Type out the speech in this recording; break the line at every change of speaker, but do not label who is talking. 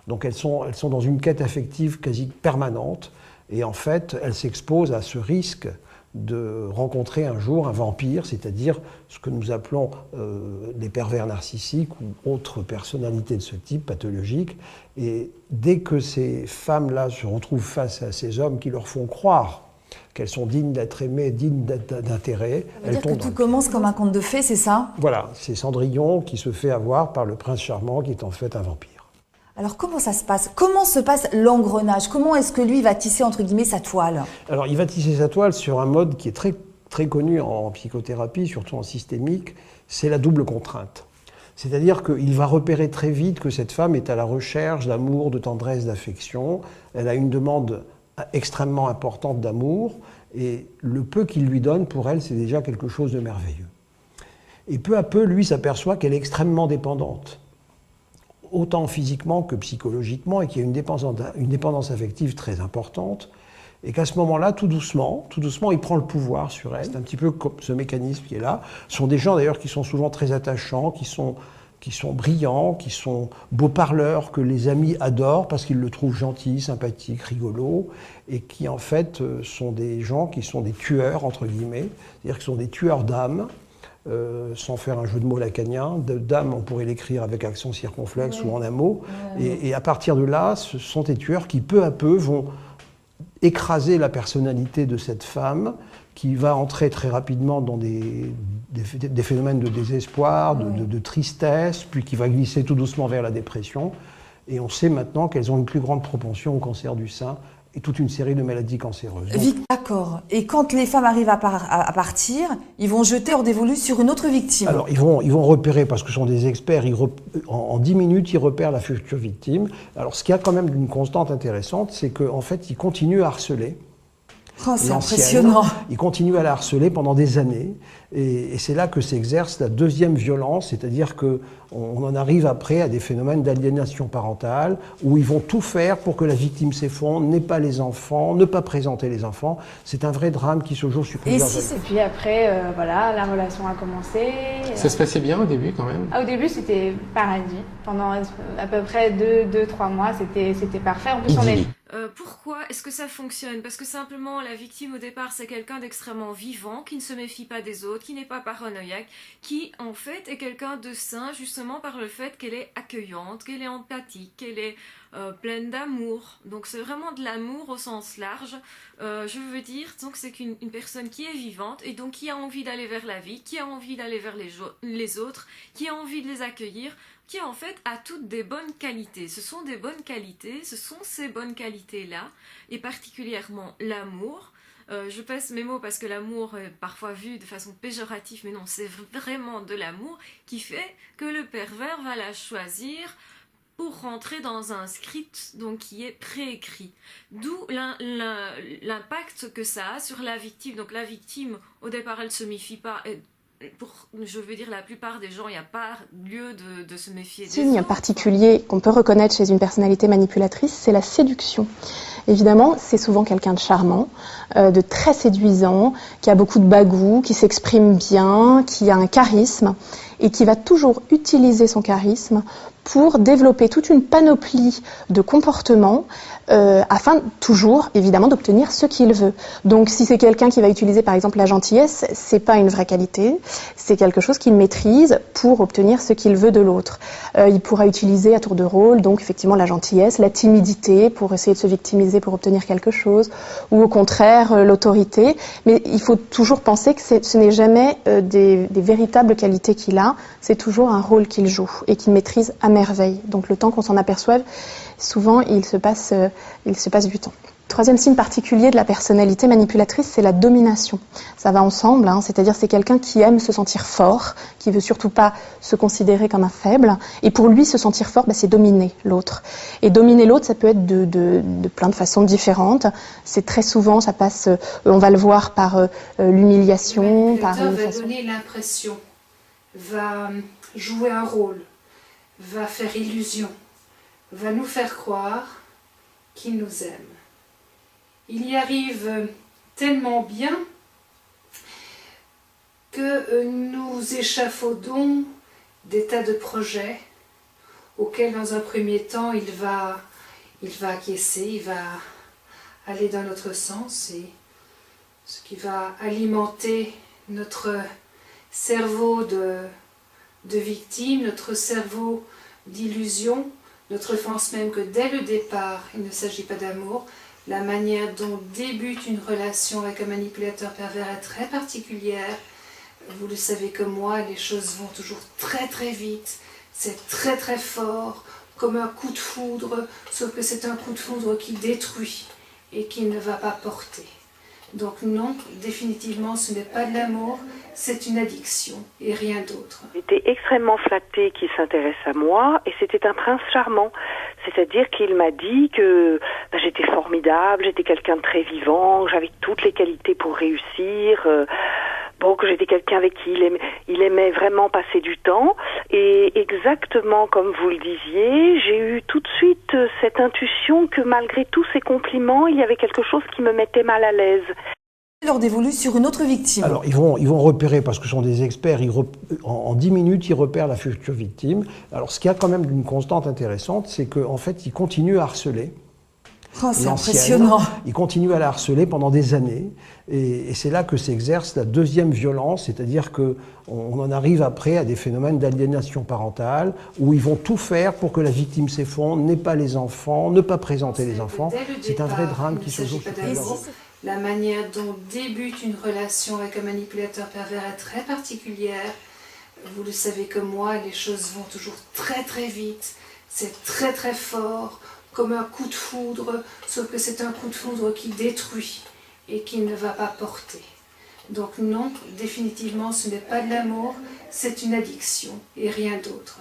Donc elles sont dans une quête affective quasi permanente, et en fait, elles s'exposent à ce risque de rencontrer un jour un vampire, c'est-à-dire ce que nous appelons des pervers narcissiques ou autres personnalités de ce type pathologique. Et dès que ces femmes-là se retrouvent face à ces hommes qui leur font croire qu'elles sont dignes d'être aimées, dignes d'intérêt,
elles tombent. Tout commence comme un conte de fées, c'est ça?
Voilà, c'est Cendrillon qui se fait avoir par le prince charmant qui est en fait un vampire.
Alors comment ça se passe? Comment se passe l'engrenage? Comment est-ce que lui va tisser entre guillemets sa toile?
Alors il va tisser sa toile sur un mode qui est très, très connu en psychothérapie, surtout en systémique, c'est la double contrainte. C'est-à-dire qu'il va repérer très vite que cette femme est à la recherche d'amour, de tendresse, d'affection. Elle a une demande extrêmement importante d'amour, et le peu qu'il lui donne, pour elle, c'est déjà quelque chose de merveilleux. Et peu à peu, lui s'aperçoit qu'elle est extrêmement dépendante, autant physiquement que psychologiquement, et qu'il y a une dépendance affective très importante, et qu'à ce moment-là, tout doucement, il prend le pouvoir sur elle. C'est un petit peu comme ce mécanisme qui est là. Ce sont des gens d'ailleurs qui sont souvent très attachants, qui sont brillants, qui sont beaux parleurs, que les amis adorent parce qu'ils le trouvent gentil, sympathique, rigolo, et qui en fait sont des gens qui sont des tueurs, entre guillemets, c'est-à-dire qui sont des tueurs d'âme, sans faire un jeu de mots lacanien. D'âme, on pourrait l'écrire avec accent circonflexe ou en un mot. Et à partir de là, ce sont des tueurs qui peu à peu vont écraser la personnalité de cette femme, qui va entrer très rapidement dans des phénomènes de désespoir, de tristesse, puis qui va glisser tout doucement vers la dépression. Et on sait maintenant qu'elles ont une plus grande propension au cancer du sein et toute une série de maladies cancéreuses.
D'accord. Et quand les femmes arrivent à partir, ils vont jeter hors dévolu sur une autre victime.
Alors, ils vont repérer, parce que ce sont des experts, en 10 minutes, ils repèrent la future victime. Alors, ce qu'il y a quand même d'une constante intéressante, c'est qu'en fait, ils continuent à harceler.
Oh, c'est impressionnant.
Ils continuent à la harceler pendant des années, et c'est là que s'exerce la deuxième violence, c'est-à-dire qu'on en arrive après à des phénomènes d'aliénation parentale, où ils vont tout faire pour que la victime s'effondre, n'ait pas les enfants, ne pas présenter les enfants. C'est un vrai drame qui se joue sur plusieurs années.
Et puis après, voilà, la relation a commencé.
Ça se passait bien au début quand même?
Au début, c'était paradis. Pendant à peu près 2-3 mois, c'était parfait. En plus, on est...
Pourquoi est-ce que ça fonctionne? Parce que simplement la victime au départ c'est quelqu'un d'extrêmement vivant, qui ne se méfie pas des autres, qui n'est pas paranoïaque, qui en fait est quelqu'un de sain justement par le fait qu'elle est accueillante, qu'elle est empathique, qu'elle est pleine d'amour. Donc c'est vraiment de l'amour au sens large. Je veux dire, donc c'est une personne qui est vivante et donc qui a envie d'aller vers la vie, qui a envie d'aller vers les autres, qui a envie de les accueillir, qui en fait a toutes des bonnes qualités. Ce sont des bonnes qualités, ce sont ces bonnes qualités-là, et particulièrement l'amour. Je pèse mes mots parce que l'amour est parfois vu de façon péjorative, mais non, c'est vraiment de l'amour qui fait que le pervers va la choisir pour rentrer dans un script donc, qui est préécrit. D'où l'impact que ça a sur la victime. Donc la victime, au départ, elle ne se méfie pas. Je veux dire, la plupart des gens, il n'y a pas lieu de se méfier.
Signe particulier qu'on peut reconnaître chez une personnalité manipulatrice, c'est la séduction. Évidemment, c'est souvent quelqu'un de charmant, de très séduisant, qui a beaucoup de bagou, qui s'exprime bien, qui a un charisme et qui va toujours utiliser son charisme pour développer toute une panoplie de comportements afin toujours, évidemment, d'obtenir ce qu'il veut. Donc, si c'est quelqu'un qui va utiliser, par exemple, la gentillesse, c'est pas une vraie qualité, c'est quelque chose qu'il maîtrise pour obtenir ce qu'il veut de l'autre. Il pourra utiliser à tour de rôle, donc, effectivement, la gentillesse, la timidité pour essayer de se victimiser pour obtenir quelque chose, ou au contraire, l'autorité. Mais il faut toujours penser que ce n'est jamais des véritables qualités qu'il a, c'est toujours un rôle qu'il joue et qu'il maîtrise à merveille. Donc, le temps qu'on s'en aperçoive, souvent, il se passe du temps. Troisième signe particulier de la personnalité manipulatrice, c'est la domination. Ça va ensemble, c'est-à-dire c'est quelqu'un qui aime se sentir fort, qui veut surtout pas se considérer comme un faible. Et pour lui, se sentir fort, c'est dominer l'autre. Et dominer l'autre, ça peut être de plein de façons différentes. C'est très souvent, ça passe, on va le voir par l'humiliation, par une
va
façon...
donner l'impression, va jouer un rôle, va faire illusion, va nous faire croire qu'il nous aime. Il y arrive tellement bien que nous échafaudons des tas de projets auquel dans un premier temps il va acquiescer, il va aller dans notre sens, et ce qui va alimenter notre cerveau de victime, notre cerveau d'illusion, notre pense même que dès le départ il ne s'agit pas d'amour. La manière dont débute une relation avec un manipulateur pervers est très particulière. Vous le savez comme moi, les choses vont toujours très très vite, c'est très très fort, comme un coup de foudre, sauf que c'est un coup de foudre qui détruit et qui ne va pas porter. Donc non, définitivement ce n'est pas de l'amour, c'est une addiction et rien d'autre.
J'étais extrêmement flattée qu'il s'intéresse à moi, et c'était un prince charmant. C'est-à-dire qu'il m'a dit que j'étais formidable, j'étais quelqu'un de très vivant, que j'avais toutes les qualités pour réussir, que j'étais quelqu'un avec qui il aimait vraiment passer du temps. Et exactement comme vous le disiez, j'ai eu tout de suite cette intuition que malgré tous ces compliments, il y avait quelque chose qui me mettait mal à l'aise.
L'heure dévolue sur une autre victime.
Alors, ils vont repérer, parce que ce sont des experts, en 10 minutes, ils repèrent la future victime. Alors, ce qu'il y a quand même d'une constante intéressante, c'est qu'en fait, ils continuent à harceler.
Oh, c'est impressionnant.
Ils continuent à la harceler pendant des années. Et c'est là que s'exerce la deuxième violence, c'est-à-dire qu'on en arrive après à des phénomènes d'aliénation parentale, où ils vont tout faire pour que la victime s'effondre, n'ait pas les enfants, ne pas présenter les enfants. C'est un vrai drame qui se joue sur plusieurs.
La manière dont débute une relation avec un manipulateur pervers est très particulière. Vous le savez comme moi, les choses vont toujours très très vite, c'est très très fort, comme un coup de foudre, sauf que c'est un coup de foudre qui détruit et qui ne va pas porter. Donc non, définitivement ce n'est pas de l'amour, c'est une addiction et rien d'autre.